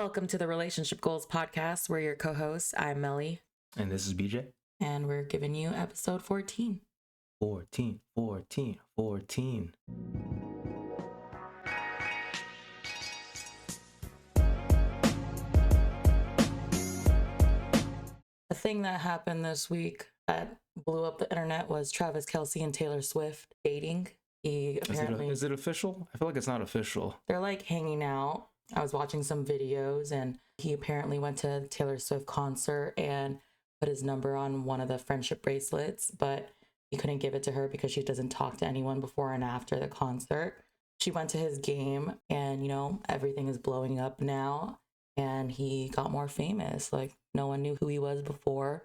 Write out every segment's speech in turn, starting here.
Welcome to the Relationship Goals podcast. We're your co-hosts. I'm Melly. And this is BJ. And we're giving you episode 14. 14. The thing that happened this week that blew up the internet was Travis Kelce and Taylor Swift dating. Is it official? I feel like it's not official. They're like hanging out. I was watching some videos and he apparently went to Taylor Swift concert and put his number on one of the friendship bracelets, but he couldn't give it to her because she doesn't talk to anyone before and after the concert. She went to his game and, everything is blowing up now and he got more famous. Like, no one knew who he was before.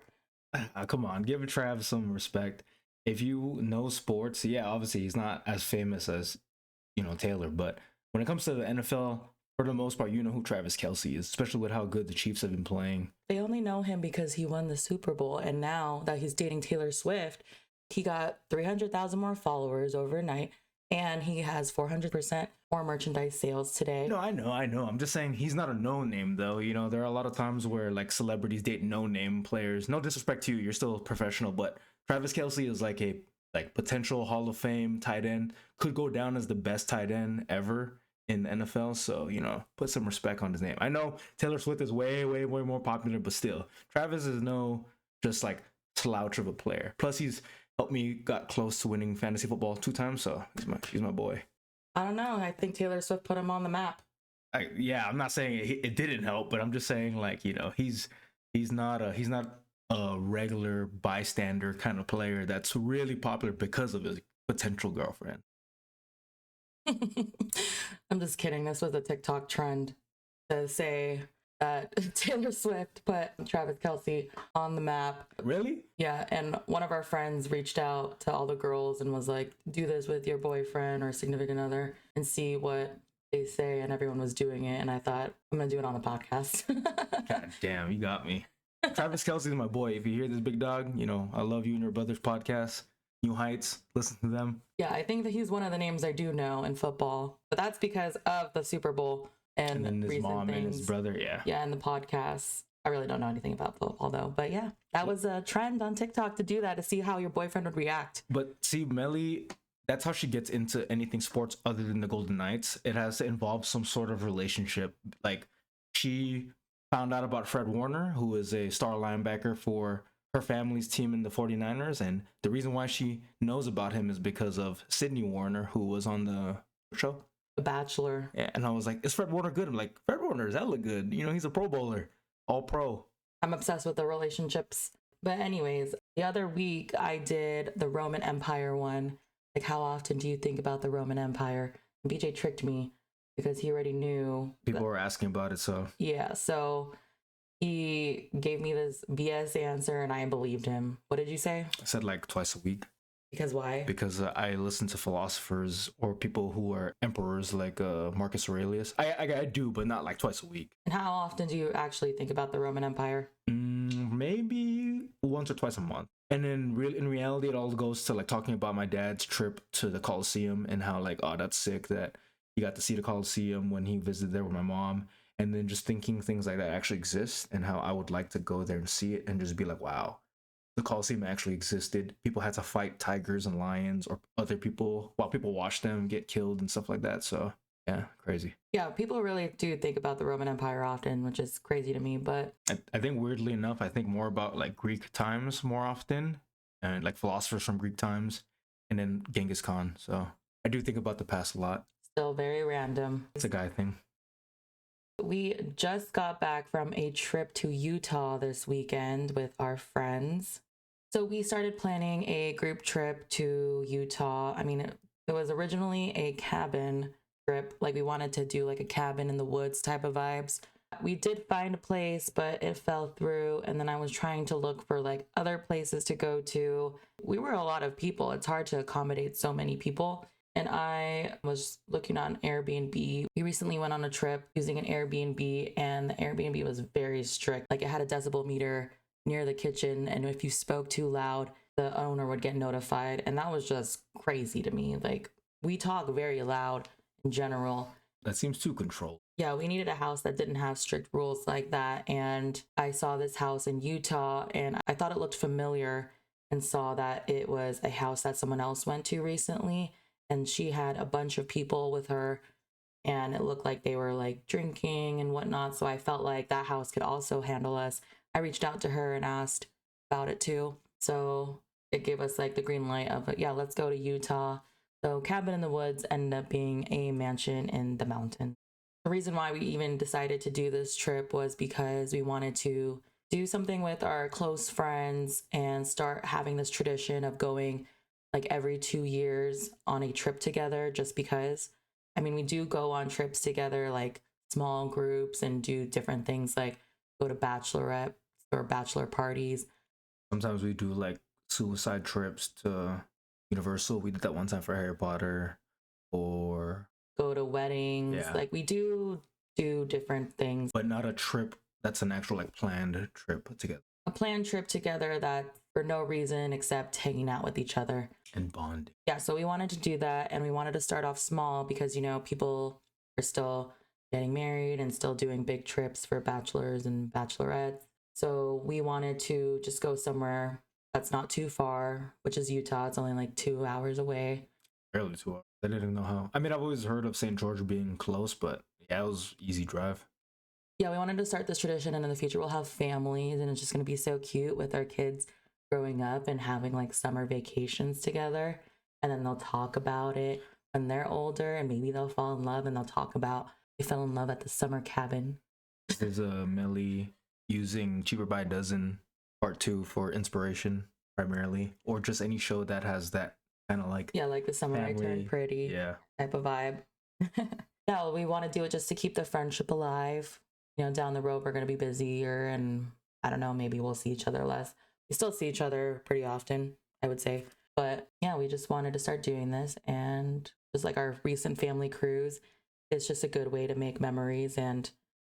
Come on, give Trav some respect. If you know sports, yeah, obviously he's not as famous as, Taylor, but when it comes to the NFL, for the most part, you know who Travis Kelce is, especially with how good the Chiefs have been playing. They only know him because he won the Super Bowl, and now that he's dating Taylor Swift, he got 300,000 more followers overnight, and he has 400% more merchandise sales today. No, I know. I'm just saying he's not a no-name, though. There are a lot of times where, celebrities date no-name players. No disrespect to you, you're still a professional, but Travis Kelce is like a potential Hall of Fame tight end. Could go down as the best tight end ever in the NFL, so put some respect on his name. I know Taylor Swift is way more popular, but still, Travis is no just slouch of a player. Plus, he's helped me got close to winning fantasy football 2 times, so he's my boy. I don't know. I think Taylor Swift put him on the map. I'm not saying it didn't help, but I'm just saying he's not a regular bystander kind of player that's really popular because of his potential girlfriend. I'm just kidding. This was a TikTok trend to say that Taylor Swift put Travis Kelce on the map. Really? Yeah, and one of our friends reached out to all the girls and was like, do this with your boyfriend or significant other and see what they say, and everyone was doing it, and I thought, I'm gonna do it on the podcast. God damn, you got me. Travis Kelce is my boy. If you hear this, big dog, I love you and your brother's podcast. New Heights, listen to them. Yeah, I think that he's one of the names I do know in football, but that's because of the Super Bowl and then his mom things. And his brother. Yeah, and the podcasts. I really don't know anything about football though, but yeah, that was a trend on TikTok to do that, to see how your boyfriend would react. But see, Melly, that's how she gets into anything sports other than the Golden Knights. It has to involve some sort of relationship. She found out about Fred Warner, who is a star linebacker for her family's team in the 49ers, and the reason why she knows about him is because of Sydney Warner, who was on the show The Bachelor. Yeah, and I was like, is Fred Warner good? I'm like, Fred Warner is hella good. He's a Pro Bowler, all pro. I'm obsessed with the relationships. But anyways, the other week I did the Roman Empire one. How often do you think about the Roman Empire? And BJ tricked me because he already knew. People were asking about it, so. Yeah, so he gave me this BS answer and I believed him. What did you say? I said twice a week. Because why? Because I listen to philosophers or people who are emperors like Marcus Aurelius. I do, but not twice a week. And how often do you actually think about the Roman Empire? Maybe once or twice a month. And then in reality, it all goes to talking about my dad's trip to the Colosseum and how oh, that's sick that he got to see the Colosseum when he visited there with my mom. And then just thinking things like that actually exist and how I would like to go there and see it and just be like, wow, the Colosseum actually existed. People had to fight tigers and lions or other people while people watched them get killed and stuff like that. So yeah, crazy. Yeah, people really do think about the Roman Empire often, which is crazy to me. But I think weirdly enough, I think more about Greek times more often and philosophers from Greek times and then Genghis Khan. So I do think about the past a lot. Still very random. It's a guy thing. We just got back from a trip to Utah this weekend with our friends. So we started planning a group trip to Utah. I mean, it was originally a cabin trip. We wanted to do a cabin in the woods type of vibes. We did find a place, but it fell through. And then I was trying to look for other places to go to. We were a lot of people. It's hard to accommodate so many people. And I was looking on Airbnb. We recently went on a trip using an Airbnb, and the Airbnb was very strict. It had a decibel meter near the kitchen, and if you spoke too loud, the owner would get notified. And that was just crazy to me. We talk very loud in general. That seems too controlled. Yeah, we needed a house that didn't have strict rules like that. And I saw this house in Utah and I thought it looked familiar and saw that it was a house that someone else went to recently. And she had a bunch of people with her and it looked like they were like drinking and whatnot. So I felt like that house could also handle us. I reached out to her and asked about it too. So it gave us like the green light of, yeah, let's go to Utah. So cabin in the woods ended up being a mansion in the mountain. The reason why we even decided to do this trip was because we wanted to do something with our close friends and start having this tradition of going like every 2 years on a trip together just because. I mean, we do go on trips together, like small groups, and do different things like go to bachelorette or bachelor parties. Sometimes we do like suicide trips to Universal. We did that one time for Harry Potter, or Go to weddings. yeah, Like we do different things. but not a trip that's an actual like planned trip together A planned trip together that for no reason except hanging out with each other. and bonding. Yeah, so we wanted to do that and we wanted to start off small because, you know, people are still getting married and still doing big trips for bachelors and bachelorettes. So we wanted to just go somewhere that's not too far, which is Utah. It's only like 2 hours away. Barely 2 hours. I didn't know how. I mean, I've always heard of St. George being close, but yeah, it was easy drive. Yeah, we wanted to start this tradition and in the future we'll have families and it's just going to be so cute with our kids growing up and having like summer vacations together. And then they'll talk about it when they're older and maybe they'll fall in love and they'll talk about they fell in love at the summer cabin. There's a Melly using Cheaper by a Dozen Part 2 for inspiration primarily, or just any show that has that kind of like Yeah, like the summer I family. turned pretty Yeah. type of vibe. Yeah, we want to do it just to keep the friendship alive. You know, down the road we're going to be busier and I don't know, maybe we'll see each other less. We still see each other pretty often, I would say. But yeah, we just wanted to start doing this and just like our recent family cruise, it's just a good way to make memories and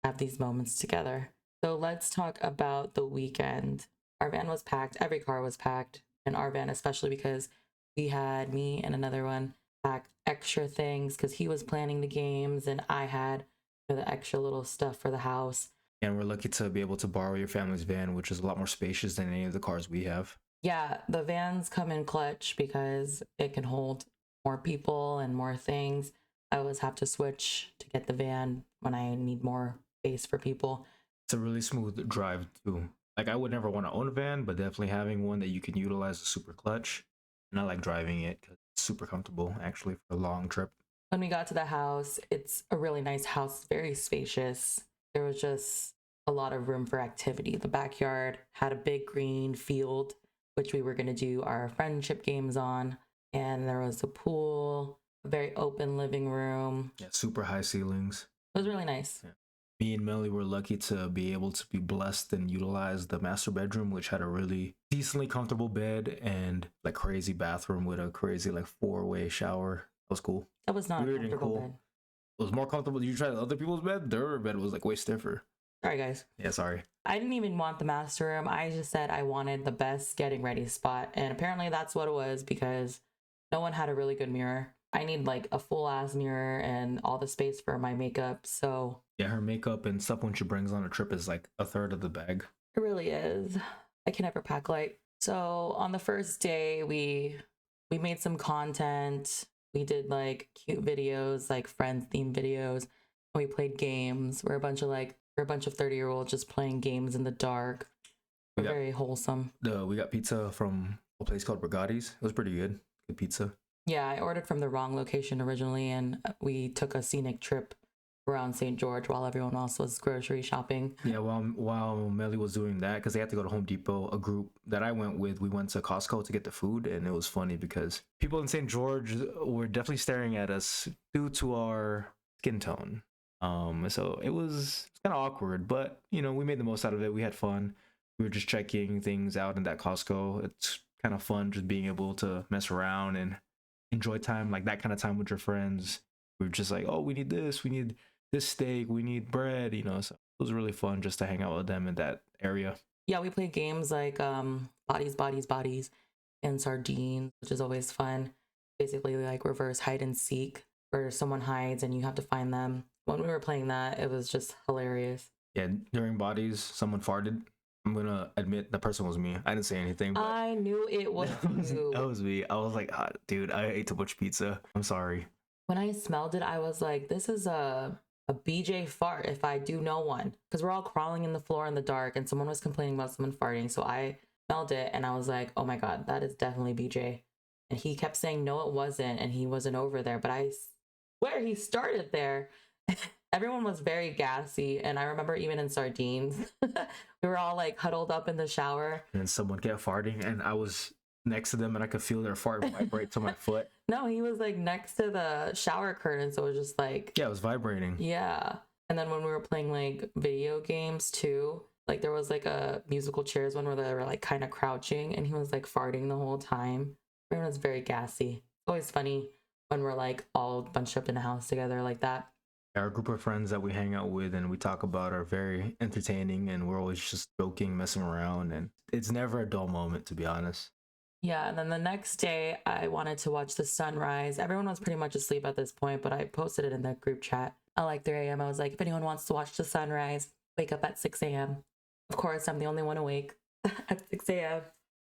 have these moments together. So let's talk about the weekend. Our van was packed, every car was packed, and our van especially because we had me and another one pack extra things because he was planning the games and I had, you know, the extra little stuff for the house. And we're lucky to be able to borrow your family's van, which is a lot more spacious than any of the cars we have. Yeah, the vans come in clutch because it can hold more people and more things. I always have to switch to get the van when I need more space for people. It's a really smooth drive too. Like I would never want to own a van, but definitely having one that you can utilize is super clutch. And I like driving it because it's super comfortable actually for a long trip. When we got to the house, it's a really nice house, very spacious. There was just a lot of room for activity. The backyard had a big green field, which we were going to do our friendship games on. And there was a pool, a very open living room. Yeah, super high ceilings. It was really nice. Yeah. Me and Melly were lucky to be able to be blessed and utilize the master bedroom, which had a really decently comfortable bed and like crazy bathroom with a crazy like 4-way shower. That was cool. That was not a Weird and comfortable cool. bed. It was more comfortable. Did you try other people's bed? Their bed was like way stiffer. Sorry, guys. Yeah, sorry. I didn't even want the master room. I just said I wanted the best getting ready spot. And apparently that's what it was because no one had a really good mirror. I need like a full ass mirror and all the space for my makeup. So Yeah, her makeup and stuff when she brings on a trip is like a third of the bag. it really is. I can never pack light. So on the first day, we made some content. We did like cute videos, like friends themed videos. We played games. We're a bunch of 30-year-olds just playing games in the dark. We're very wholesome. We got pizza from a place called Brigatti's. It was pretty good. Good pizza. Yeah, I ordered from the wrong location originally, and we took a scenic trip around St. George while everyone else was grocery shopping. Yeah, while Melly was doing that, because they had to go to Home Depot, a group that I went with, we went to Costco to get the food, and it was funny because people in St. George were definitely staring at us due to our skin tone. So it's kind of awkward, but you know, we made the most out of it. We had fun. We were just checking things out in that Costco. It's kind of fun just being able to mess around and enjoy time, like that kind of time with your friends. We were just like, oh, we need this steak, we need bread, you know. So it was really fun just to hang out with them in that area. Yeah, we played games like bodies, and sardines, which is always fun. Basically like reverse hide and seek, where someone hides and you have to find them. when we were playing that, it was just hilarious. Yeah, during bodies, someone farted. I'm gonna admit the person was me. I didn't say anything, but I knew it was you. that was me. I was like, dude, I ate too much pizza. I'm sorry. When I smelled it, I was like, this is a BJ fart if I do know one. Because we're all crawling in the floor in the dark and someone was complaining about someone farting. So I smelled it and I was like, oh my God, that is definitely BJ. And he kept saying, no, it wasn't. And he wasn't over there. But I swear he started there. Everyone was very gassy. And I remember even in Sardines, we were all like huddled up in the shower. And then someone kept farting, and I was next to them, and I could feel their fart vibrate to my foot. No, he was like next to the shower curtain. So it was just like, Yeah, it was vibrating. yeah. And then when we were playing like video games too, like there was like a musical chairs one where they were like kind of crouching and he was like farting the whole time. Everyone was very gassy. Always funny when we're like all bunched up in a house together like that. Our group of friends that we hang out with and we talk about are very entertaining, and we're always just joking, messing around, and it's never a dull moment, to be honest. Yeah, and then the next day I wanted to watch the sunrise. Everyone was pretty much asleep at this point, but I posted it in the group chat at like 3 a.m. I was like, if anyone wants to watch the sunrise, wake up at 6 a.m. Of course, I'm the only one awake at 6 a.m.,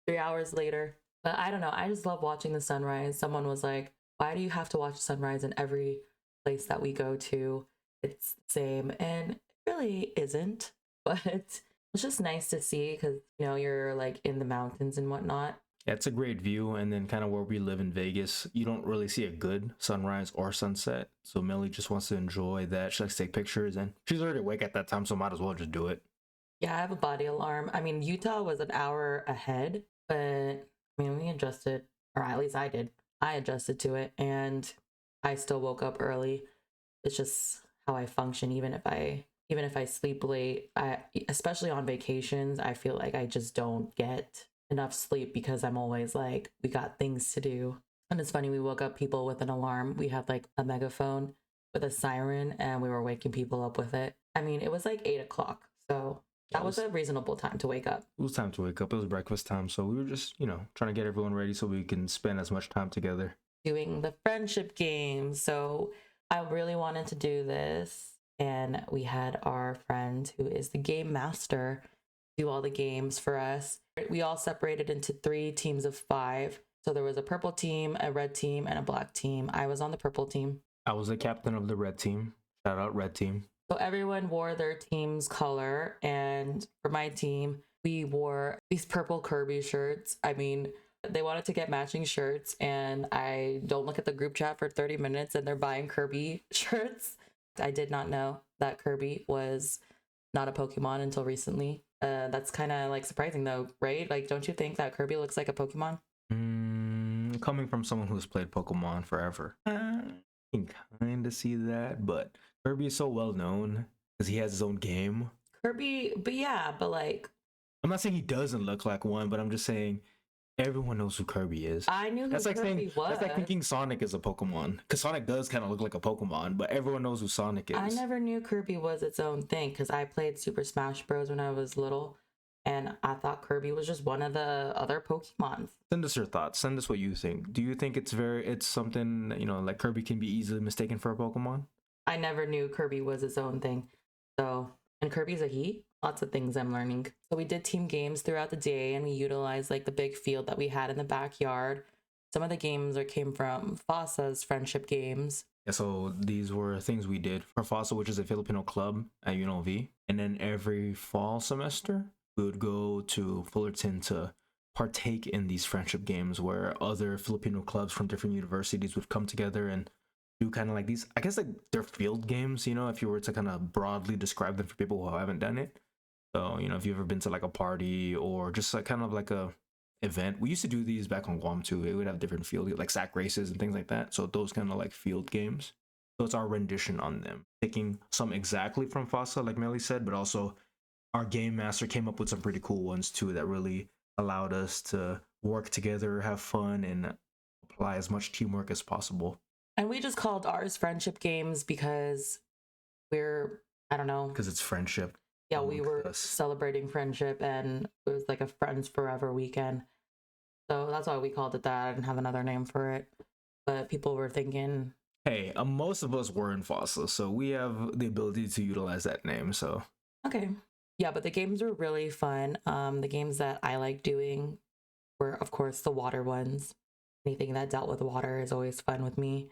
3 hours later. But I don't know. I just love watching the sunrise. Someone was like, why do you have to watch sunrise in every place that we go to? It's the same. And it really isn't. But it's just nice to see because, you know, you're like in the mountains and whatnot. Yeah, it's a great view, and then kind of where we live in Vegas, you don't really see a good sunrise or sunset. So Melly just wants to enjoy that. She likes to take pictures, and she's already awake at that time, so might as well just do it. Yeah, I have a body alarm. I mean, Utah was an hour ahead, but I mean, we adjusted, or at least I did. I adjusted to it, and I still woke up early. It's just how I function. Even if I sleep late, especially on vacations, I feel like I just don't get enough sleep because I'm always like, we got things to do. And it's funny, we woke up people with an alarm. We had like a megaphone with a siren, and we were waking people up with it. I mean, it was like 8 o'clock, so that was a reasonable time to wake up. It was time to wake up. It was breakfast time, so we were just, trying to get everyone ready so we can spend as much time together. Doing the friendship games. So I really wanted to do this, and we had our friend who is the game master do all the games for us. We all separated into 3 teams of 5. So there was a purple team, a red team, and a black team. I was on the purple team. I was the captain of the red team. Shout out red team. So everyone wore their team's color, and for my team, we wore these purple Kirby shirts. I mean, they wanted to get matching shirts, and I don't look at the group chat for 30 minutes and they're buying Kirby shirts. I did not know that Kirby was not a Pokemon until recently. That's kind of like surprising though, right? Like, don't you think that Kirby looks like a Pokemon? Coming from someone who's played Pokemon forever, I can kind of see that, but Kirby is so well known because he has his own game. Kirby, but yeah, but like, I'm not saying he doesn't look like one, but I'm just saying everyone knows who Kirby is. I knew who Kirby was. That's like thinking Sonic is a Pokemon, because Sonic does kind of look like a Pokemon, but everyone knows who Sonic is. I never knew Kirby was its own thing because I played Super Smash Bros. When I was little, and I thought Kirby was just one of the other Pokemons. Send us your thoughts. Send us what you think. Do you think it's something, like Kirby can be easily mistaken for a Pokemon? I never knew Kirby was its own thing. So, and Kirby's a he. Lots of things I'm learning. So we did team games throughout the day, and we utilized like the big field that we had in the backyard. Some of the games came from FASA's friendship games. Yeah, so these were things we did for FASA, which is a Filipino club at UNLV. And then every fall semester, we would go to Fullerton to partake in these friendship games where other Filipino clubs from different universities would come together and do kind of like these, I guess like they're field games, if you were to kind of broadly describe them for people who haven't done it. So, if you've ever been to like a party or just like kind of like a event, we used to do these back on Guam too. It would have different field, like sack races and things like that. So those kind of like field games. So it's our rendition on them, taking some exactly from FASA, like Melly said, but also our game master came up with some pretty cool ones too that really allowed us to work together, have fun, and apply as much teamwork as possible. And we just called ours friendship games because I don't know. Because it's friendship. Yeah, we were celebrating friendship, and it was like a Friends Forever weekend. So that's why we called it that. I didn't have another name for it. But people were thinking Hey, most of us were in Fossil, so we have the ability to utilize that name. So Okay. Yeah, but the games were really fun. The games that I like doing were, of course, the water ones. Anything that dealt with water is always fun with me.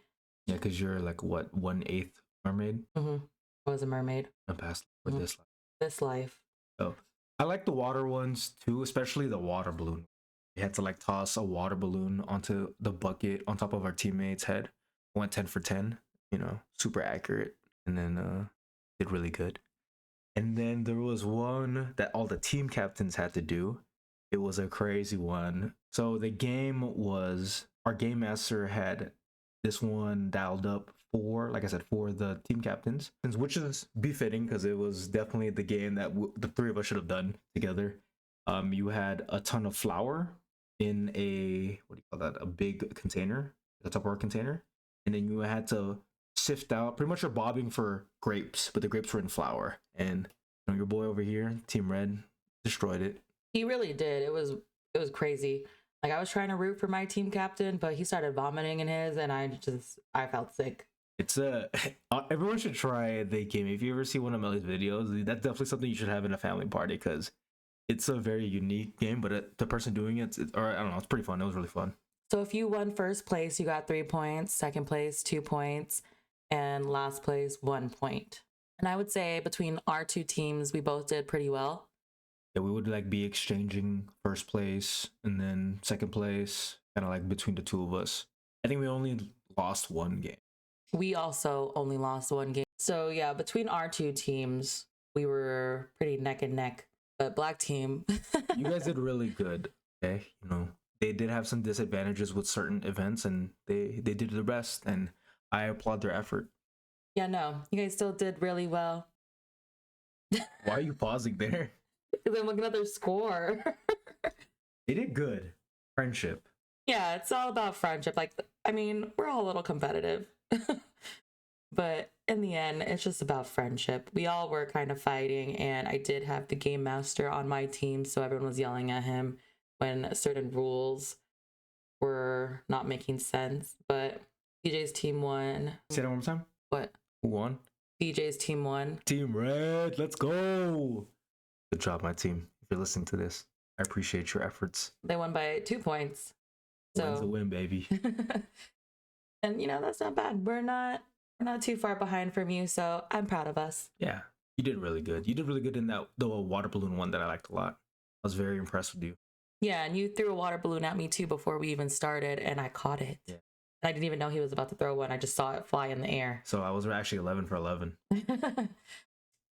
yeah, because you're like what 1/8 mermaid I was a mermaid. in the past with Mhm. this life. This life. So I like the water ones too, especially the water balloon. We had to like toss a water balloon onto the bucket on top of our teammate's head. Went 10 for 10, super accurate, and then did really good. And then there was one that all the team captains had to do. It was a crazy one. So the game was our game master had this one dialed up for, like I said, for the team captains, which is befitting because it was definitely the game that the three of us should have done together. You had a ton of flour in a, what do you call that? A big container, a Tupperware container, and then you had to sift out. Pretty much you're bobbing for grapes, but the grapes were in flour, and your boy over here, Team Red, destroyed it. He really did. It was crazy. Like I was trying to root for my team captain, but he started vomiting in his, and I felt sick. It's a everyone should try the game. If you ever see one of Melly's videos, that's definitely something you should have in a family party because it's a very unique game. But the person doing or I don't know, it's pretty fun. It was really fun. So if you won first place, you got 3 points. Second place, 2 points, and last place, 1 point. And I would say between our two teams, we both did pretty well. Yeah, we would like be exchanging first place and then second place, kind of like between the two of us. I think we only lost one game. We also only lost one game. So yeah, between our two teams, we were pretty neck and neck. But black team, You guys did really good. Okay, they did have some disadvantages with certain events, and they did their best, and I applaud their effort. yeah, no, you guys still did really well. Why are you pausing there? Because I'm looking at their score. They did good. Friendship. Yeah, it's all about friendship. Like, I mean, we're all a little competitive. But in the end, it's just about friendship. We all were kind of fighting, and I did have the game master on my team, so everyone was yelling at him when certain rules were not making sense. But DJ's team won. Say that one more time. What? Who won? DJ's team won. Team Red. Let's go. Good job, my team. If you're listening to this, I appreciate your efforts. They won by 2 points. Win's a win, baby. And that's not bad. We're not too far behind from you, so I'm proud of us. Yeah, you did really good. You did really good in the water balloon one that I liked a lot. I was very impressed with you. Yeah, and you threw a water balloon at me too before we even started, and I caught it. Yeah. I didn't even know he was about to throw one. I just saw it fly in the air. So I was actually 11 for 11.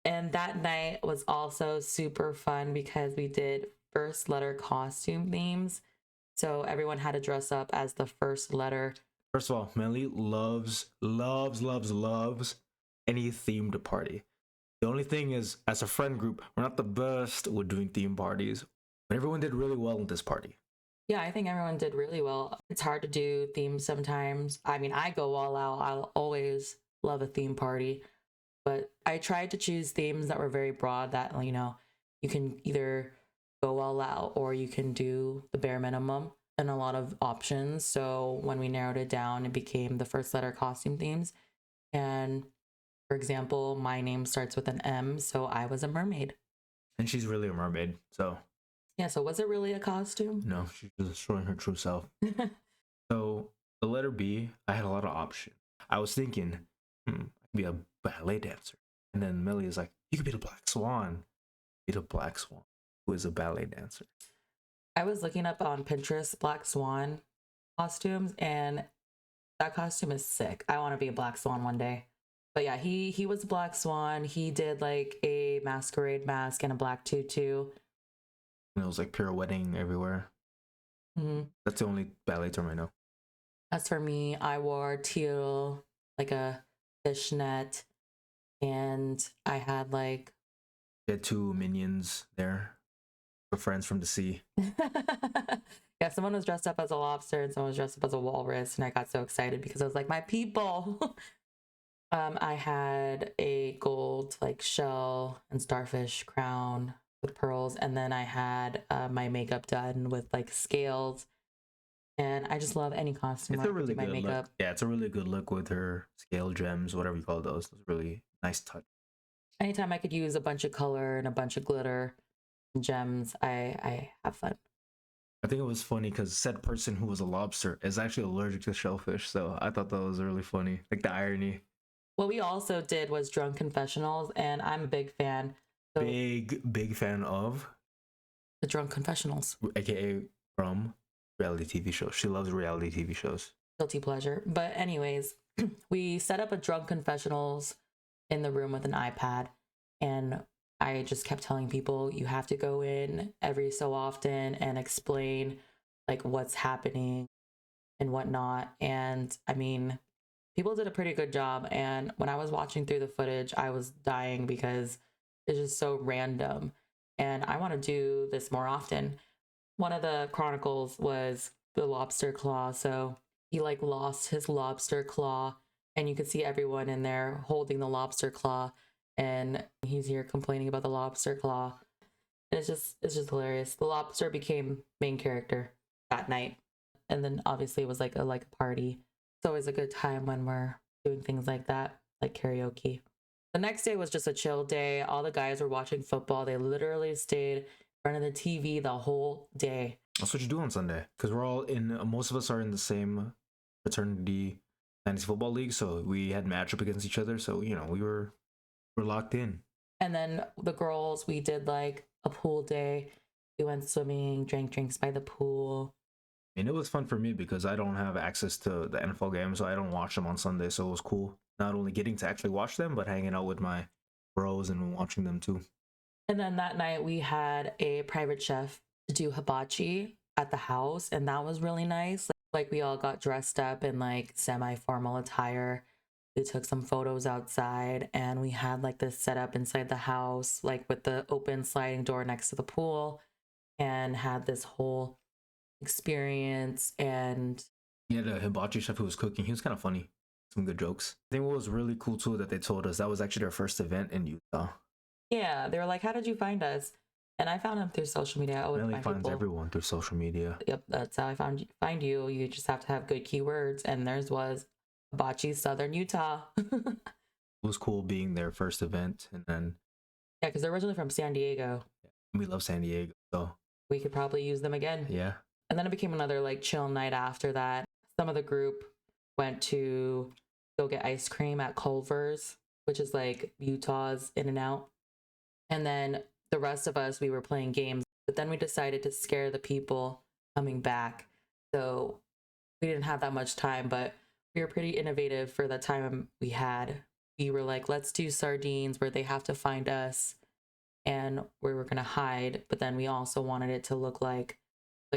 And that night was also super fun because we did first letter costume themes. So everyone had to dress up as the first letter. First of all, Melly loves any themed party. The only thing is, as a friend group, we're not the best with doing theme parties, but everyone did really well in this party. Yeah, I think everyone did really well. It's hard to do themes sometimes. I mean, I go all out. I'll always love a theme party, but I tried to choose themes that were very broad that, you can either go all out or you can do the bare minimum and a lot of options. So when we narrowed it down, it became the first letter costume themes. And for example, my name starts with an M, so I was a mermaid. And she's really a mermaid, so. Yeah, so was it really a costume? No, she's just showing her true self. So the letter B, I had a lot of options. I was thinking, I could be a ballet dancer. And then Melly is like, you could be the Black Swan. Be the Black Swan, who is a ballet dancer. I was looking up on Pinterest Black Swan costumes, and that costume is sick. I want to be a Black Swan one day. But yeah, he was a Black Swan. He did like a masquerade mask and a black tutu. And it was like pirouetting everywhere. Mm-hmm. That's the only ballet term I know. As for me, I wore teal, like a fishnet, and I had like... You had two minions there. For friends from the sea. Yeah, someone was dressed up as a lobster and someone was dressed up as a walrus, and I got so excited because I was like, my people. I had a gold like shell and starfish crown with pearls, and then I had my makeup done with like scales And I just love any costume It's where a I could really do my good makeup. look. Yeah, it's a really good look with her scale gems, whatever you call those. Those really nice touch. Anytime I could use a bunch of color and a bunch of glitter and gems, I have fun. I think it was funny because said person who was a lobster is actually allergic to shellfish, so I thought that was really funny, like the irony. What we also did was drunk confessionals, and I'm a big fan. So Big fan of, the drunk confessionals, aka from reality TV shows. She loves reality TV shows. guilty pleasure. But anyways, we set up a drunk confessionals in the room with an iPad, and I just kept telling people you have to go in every so often and explain like what's happening and whatnot. And I mean, people did a pretty good job. And when I was watching through the footage, I was dying because it's just so random. And I want to do this more often. One of the chronicles was the lobster claw. So he like lost his lobster claw, and you could see everyone in there holding the lobster claw. And he's here complaining about the lobster claw. And it's just hilarious. The lobster became main character that night. And then obviously it was like a party. It's always a good time when we're doing things like that, like karaoke. The next day was just a chill day. All the guys were watching football. They literally stayed in front of the TV the whole day. That's what you do on Sunday, because we're all in. Most of us are in the same fraternity fantasy football league, so we had matchup against each other. So we're locked in. And then the girls, we did like a pool day. We went swimming, drank drinks by the pool. And it was fun for me because I don't have access to the NFL games, so I don't watch them on Sunday. So it was cool not only getting to actually watch them, but hanging out with my bros and watching them too. And then that night we had a private chef to do hibachi at the house, and that was really nice. Like we all got dressed up in like semi-formal attire. We took some photos outside, and we had like this setup inside the house, like with the open sliding door next to the pool, and had this whole experience. And He had a hibachi chef who was cooking. He was kind of funny. Some good jokes. I think what was really cool too that they told us that was actually their first event in Utah. yeah, they were like, "How did you find us?" And I found them through social media. I always Melly find finds people. everyone through social media. Yep, that's how I find you. You just have to have good keywords, and theirs was hibachi Southern Utah. Yeah, It was cool being their first event, and then because they're originally from San Diego. we love San Diego, so We could probably use them again. yeah. And then it became another like chill night after that. Some of the group went to go get ice cream at Culver's, which is like Utah's In and Out. And then the rest of us, we were playing games. But then we decided to scare the people coming back. So we didn't have that much time, but we were pretty innovative for the time we had. We were like, let's do sardines where they have to find us, and we were going to hide. But then we also wanted it to look like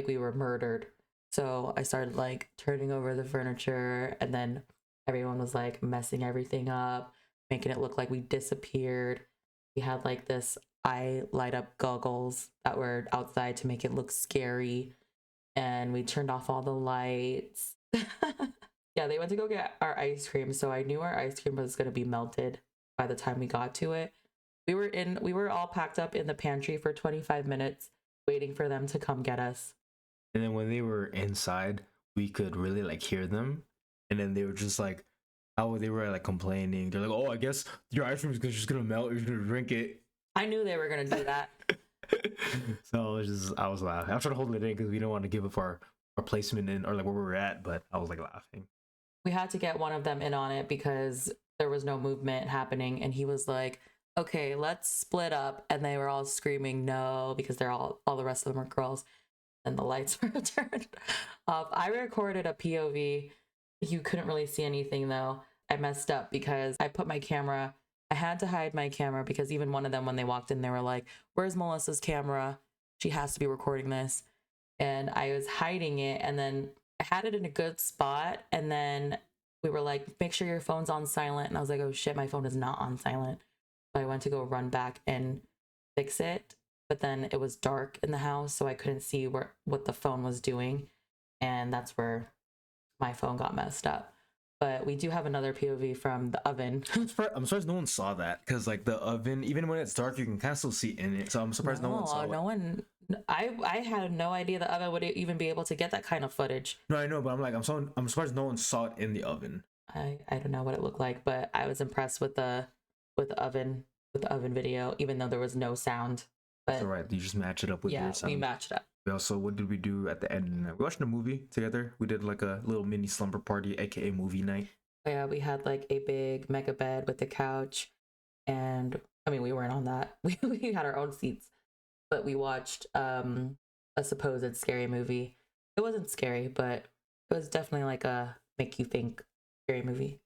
we were murdered. So I started like turning over the furniture, and then everyone was like messing everything up, making it look like we disappeared. We had like this eye light up goggles that were outside to make it look scary, and we turned off all the lights. Yeah, they went to go get our ice cream, so I knew our ice cream was going to be melted by the time we got to it. We were all packed up in the pantry for 25 minutes waiting for them to come get us. And then when they were inside, we could really like hear them, and then they were just like, how they were like complaining. They're like, "Oh, I guess your ice cream is just gonna melt. You're just gonna drink it." I knew they were going to do that. So I was laughing. I was trying to hold it in because we didn't want to give up our placement in or like where we were at, but I was like laughing. We had to get one of them in on it because there was no movement happening, and he was like, okay, let's split up. And they were all screaming no because they're all the rest of them are girls, and the lights were turned off. I recorded a POV. You couldn't really see anything though. I messed up because I had to hide my camera because even one of them, when they walked in, they were like, where's Melissa's camera? She has to be recording this. And I was hiding it, and then I had it in a good spot, and then we were like, make sure your phone's on silent. And I was like, oh shit, my phone is not on silent. So I went to go run back and fix it, but then it was dark in the house, so I couldn't see what the phone was doing, and that's where my phone got messed up. But we do have another POV from the oven. I'm surprised no one saw that because like the oven, even when it's dark, you can kind of still see in it. So I'm surprised no one saw it. I had no idea the oven would even be able to get that kind of footage. No, I know, but I'm surprised no one saw it in the oven. I don't know what it looked like, but I was impressed with the oven video, even though there was no sound. But It's all right. You just match it up with yeah, your sound. we matched up. We also, what did we do at the end? We watched a movie together. We did like a little mini slumber party, aka movie night. Yeah, we had like a big mega bed with the couch, and I mean we weren't on that. We had our own seats, but we watched a supposed scary movie. It wasn't scary, but it was definitely like a make you think scary movie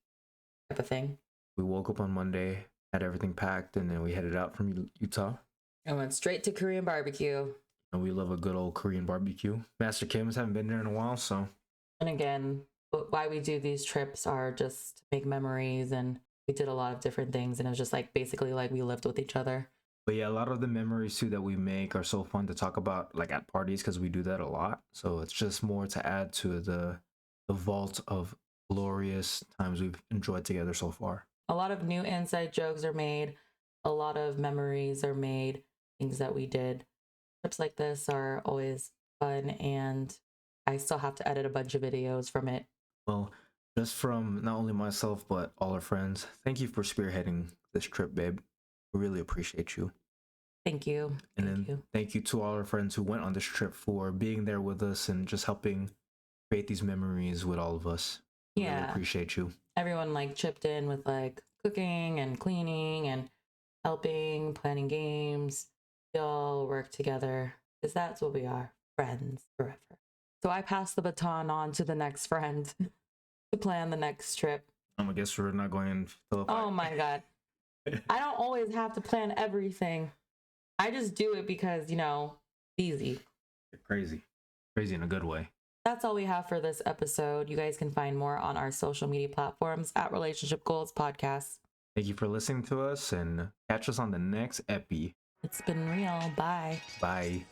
type of thing. We woke up on Monday, had everything packed, and then we headed out from Utah. I went straight to Korean barbecue. And we love a good old Korean barbecue. Master Kim's haven't been there in a while, so. And again, why we do these trips are just to make memories, and we did a lot of different things, and it was just like basically like we lived with each other. But yeah, a lot of the memories too that we make are so fun to talk about, like at parties, because we do that a lot. So it's just more to add to the vault of glorious times we've enjoyed together so far. A lot of new inside jokes are made, a lot of memories are made, things that we did. Trips like this are always fun, and I still have to edit a bunch of videos from it. Well, just from not only myself but all our friends, thank you for spearheading this trip, babe. We really appreciate you. Thank you. And then thank you to all our friends who went on this trip for being there with us and just helping create these memories with all of us. We really appreciate you. Everyone like chipped in with like cooking and cleaning and helping, planning games. We all work together because that's what we are, friends forever. So I pass the baton on to the next friend to plan the next trip. I guess we're not going in Philippines. Oh my God. I don't always have to plan everything. I just do it because, you know, easy. Crazy in a good way. That's all we have for this episode. You guys can find more on our social media platforms at Relationship Goals Podcast. Thank you for listening to us, and catch us on the next epi. It's been real. Bye. Bye.